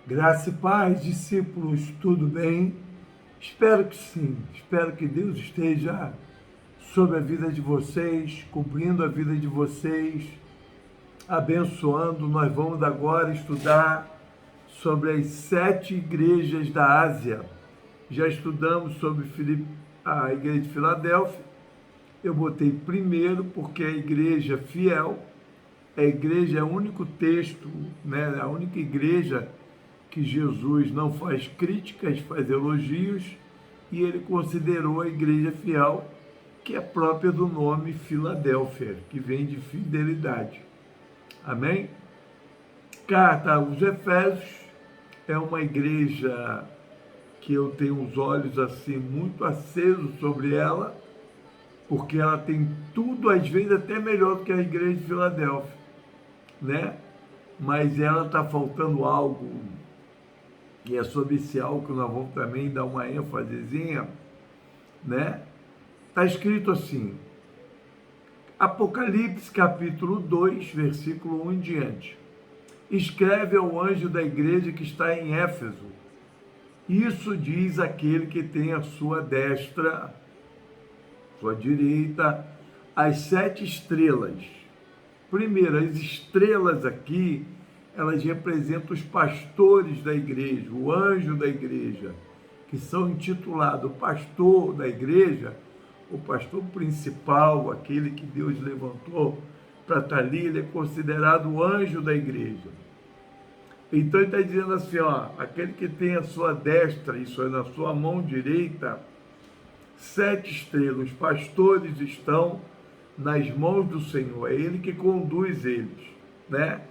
Graça e paz, discípulos, tudo bem? Espero que sim, espero que Deus esteja sobre a vida de vocês, cumprindo a vida de vocês, abençoando. Nós vamos agora estudar sobre as 7 igrejas da Ásia. Já estudamos sobre a igreja de Filadélfia. Eu botei primeiro porque é a igreja fiel, a igreja é o único texto, né? A única igreja que Jesus não faz críticas, faz elogios, e ele considerou a igreja fiel, que é própria do nome Filadélfia, que vem de fidelidade. Amém? Carta aos Efésios é uma igreja que eu tenho os olhos assim muito acesos sobre ela, porque ela tem tudo, às vezes até melhor do que a igreja de Filadélfia, né? Mas ela está faltando algo, e é sobre esse algo que nós vamos também dar uma ênfasezinha, né? Está escrito assim, Apocalipse capítulo 2, versículo 1 em diante. Escreve ao anjo da igreja que está em Éfeso. Isso diz aquele que tem a sua destra, sua direita, as 7 estrelas. Primeiro, as estrelas aqui, elas representam os pastores da igreja, o anjo da igreja, que são intitulados pastor da igreja, o pastor principal, aquele que Deus levantou para estar ali, ele é considerado o anjo da igreja. Então ele está dizendo assim, ó, aquele que tem a sua destra, isso é na sua mão direita, 7 estrelas, os pastores estão nas mãos do Senhor, é Ele que conduz eles, né?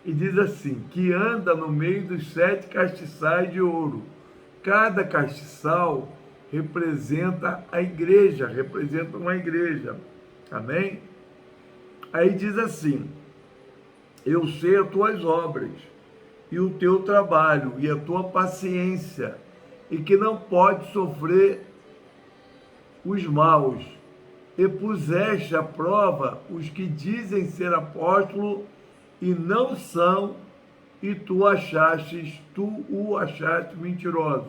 E diz assim, que anda no meio dos 7 castiçais de ouro. Cada castiçal representa a igreja, representa uma igreja, amém? Aí diz assim, eu sei as tuas obras, e o teu trabalho, e a tua paciência, e que não pode sofrer os maus, e puseste à prova os que dizem ser apóstolo e não são, e tu o achaste mentiroso.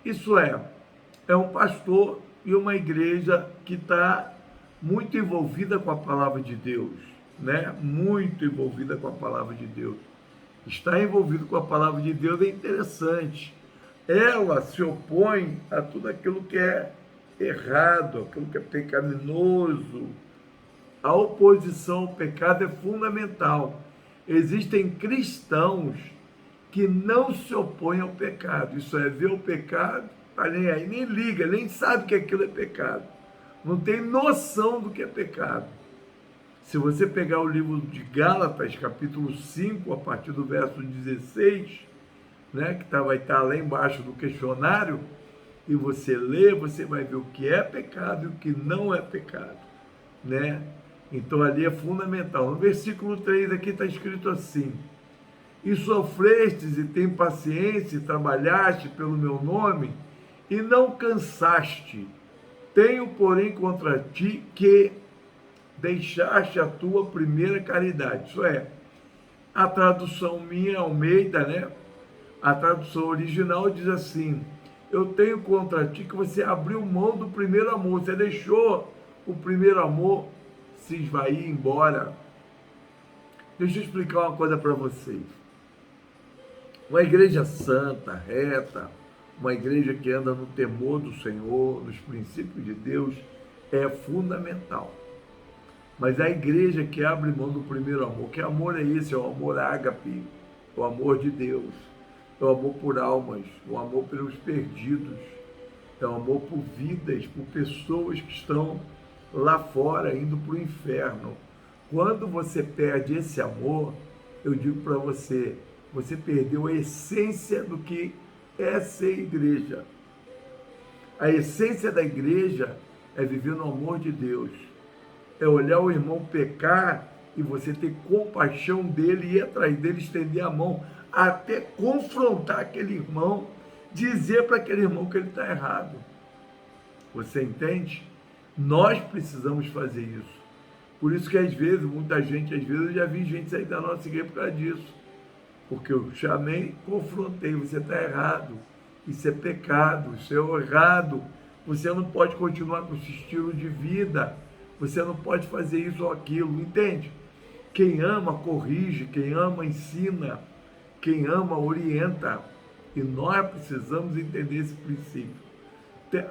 Isso é um pastor e uma igreja que está muito envolvida com a palavra de Deus, né? Muito envolvida com a palavra de Deus. Estar envolvido com a palavra de Deus é interessante. Ela se opõe a tudo aquilo que é errado, aquilo que é pecaminoso. A oposição ao pecado é fundamental. Existem cristãos que não se opõem ao pecado. Isso é, ver o pecado, tá nem aí, nem liga, nem sabe que aquilo é pecado. Não tem noção do que é pecado. Se você pegar o livro de Gálatas, capítulo 5, a partir do verso 16, né, que vai estar lá embaixo do questionário, e você lê, você vai ver o que é pecado e o que não é pecado, né? Então ali é fundamental. No versículo 3 aqui está escrito assim, e sofrestes e tem paciência e trabalhaste pelo meu nome e não cansaste. Tenho, porém, contra ti que deixaste a tua primeira caridade. Isso é, a tradução minha, Almeida, né? A tradução original diz assim, eu tenho contra ti que você abriu mão do primeiro amor, você deixou o primeiro amor se esvair, embora. Deixa eu explicar uma coisa para vocês. Uma igreja santa, reta, uma igreja que anda no temor do Senhor, nos princípios de Deus, é fundamental. Mas a igreja que abre mão do primeiro amor, que amor é esse? É o amor ágape, o amor de Deus, é o amor por almas, o amor pelos perdidos, é o amor por vidas, por pessoas que estão lá fora, indo para o inferno. Quando você perde esse amor, eu digo para você, você perdeu a essência do que é ser igreja. A essência da igreja é viver no amor de Deus, é olhar o irmão pecar e você ter compaixão dele, ir atrás dele, estender a mão, até confrontar aquele irmão, dizer para aquele irmão que ele está errado. Você entende? Nós precisamos fazer isso. Por isso que às vezes, muita gente, às vezes eu já vi gente sair da nossa igreja por causa disso. porque eu chamei, confrontei, você está errado, isso é pecado, isso é errado, você não pode continuar com esse estilo de vida, você não pode fazer isso ou aquilo, entende? Quem ama corrige, quem ama ensina, quem ama orienta, e nós precisamos entender esse princípio.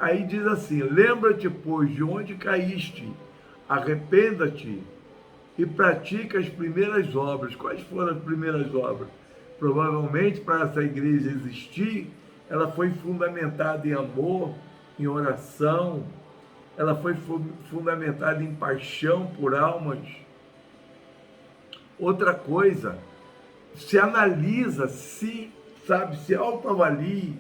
Aí diz assim: lembra-te, pois, de onde caíste, arrependa-te e pratica as primeiras obras. Quais foram as primeiras obras? Provavelmente, para essa igreja existir, ela foi fundamentada em amor, em oração, ela foi fundamentada em paixão por almas. Outra coisa, se analisa, se autoavalie,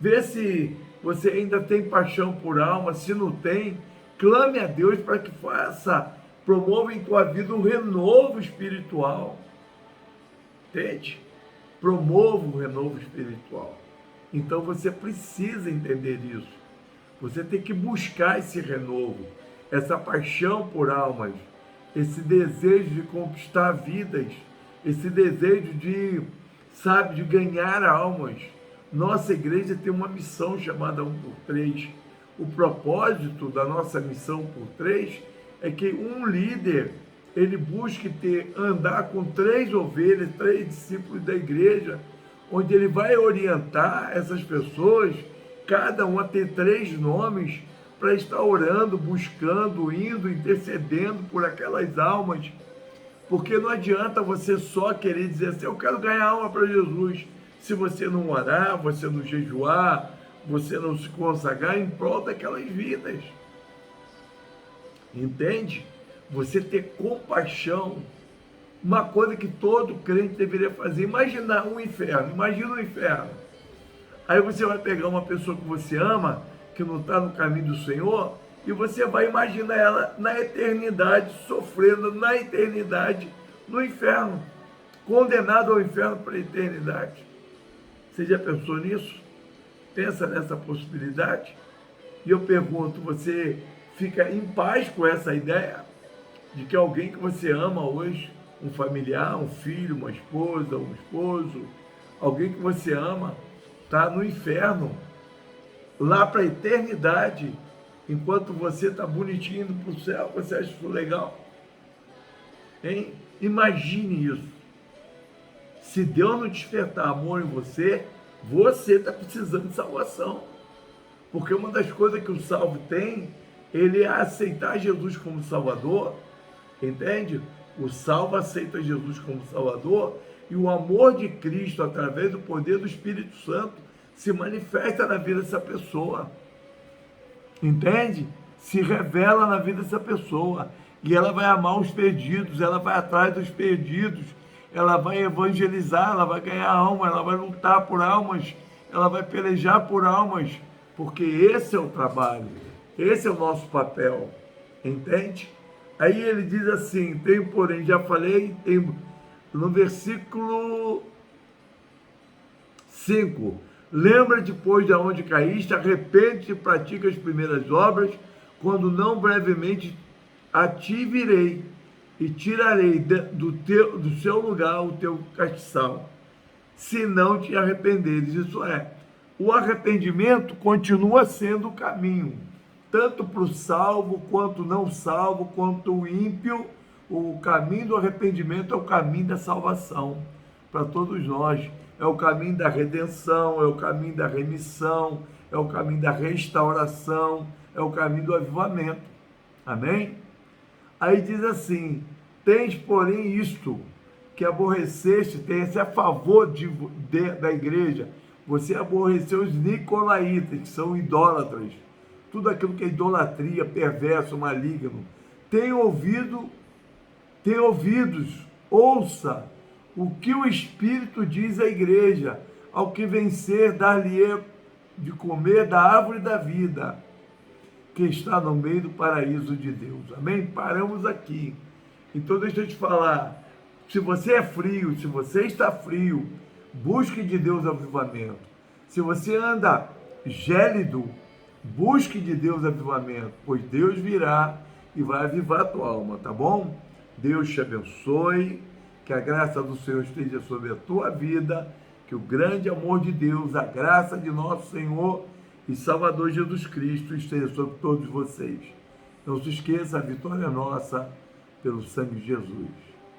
vê se você ainda tem paixão por alma. Se não tem, clame a Deus para que promova em tua vida um renovo espiritual. Entende? Promova um renovo espiritual. Então você precisa entender isso. Você tem que buscar esse renovo, essa paixão por almas, esse desejo de conquistar vidas, esse desejo de ganhar almas. Nossa igreja tem uma missão chamada 1 por 3. O propósito da nossa missão 1 por 3 é que um líder, ele busque andar com 3 ovelhas, 3 discípulos da igreja, onde ele vai orientar essas pessoas, cada uma tem 3 nomes, para estar orando, buscando, indo, intercedendo por aquelas almas. Porque não adianta você só querer dizer assim: eu quero ganhar alma para Jesus, se você não orar, você não jejuar, você não se consagrar em prol daquelas vidas. Entende? Você ter compaixão, uma coisa que todo crente deveria fazer. Imagina um inferno. Aí você vai pegar uma pessoa que você ama, que não está no caminho do Senhor, e você vai imaginar ela na eternidade, sofrendo na eternidade, no inferno, condenado ao inferno para a eternidade. Você já pensou nisso? Pensa nessa possibilidade? E eu pergunto, você fica em paz com essa ideia de que alguém que você ama hoje, um familiar, um filho, uma esposa, um esposo, alguém que você ama, está no inferno, lá para a eternidade, enquanto você está bonitinho indo para o céu? Você acha isso legal? Hein? Imagine isso. Se Deus não despertar amor em você, você está precisando de salvação. Porque uma das coisas que o salvo tem, ele é aceitar Jesus como Salvador, entende? O salvo aceita Jesus como Salvador, e o amor de Cristo, através do poder do Espírito Santo, se manifesta na vida dessa pessoa. Entende? Se revela na vida dessa pessoa. E ela vai amar os perdidos, ela vai atrás dos perdidos, ela vai evangelizar, ela vai ganhar alma, ela vai lutar por almas, ela vai pelejar por almas, porque esse é o trabalho, esse é o nosso papel, entende? Aí ele diz assim, porém, já falei, no versículo 5, lembra depois de onde caíste, arrepende-te e pratica as primeiras obras, quando não brevemente a ti virei e tirarei do seu lugar o teu castiçal, se não te arrependeres. Isso é, o arrependimento continua sendo o caminho, tanto para o salvo, quanto não salvo, quanto o ímpio. O caminho do arrependimento é o caminho da salvação, para todos nós. É o caminho da redenção, é o caminho da remissão, é o caminho da restauração, é o caminho do avivamento. Amém? Aí diz assim, tens porém isto, que aborreceste, tem-se a favor da igreja, você aborreceu os nicolaítas, que são idólatras, tudo aquilo que é idolatria, perverso, maligno. Tem ouvidos, ouça o que o Espírito diz à igreja, ao que vencer, dar-lhe de comer da árvore da vida, que está no meio do paraíso de Deus. Amém? Paramos aqui. Então deixa eu te falar, se você é frio, se você está frio, busque de Deus avivamento. Se você anda gélido, busque de Deus avivamento, pois Deus virá e vai avivar a tua alma, tá bom? Deus te abençoe, Que a graça do Senhor esteja sobre a tua vida, que o grande amor de Deus, a graça de nosso Senhor e Salvador Jesus Cristo esteja sobre todos vocês. Não se esqueça, a vitória é nossa pelo sangue de Jesus.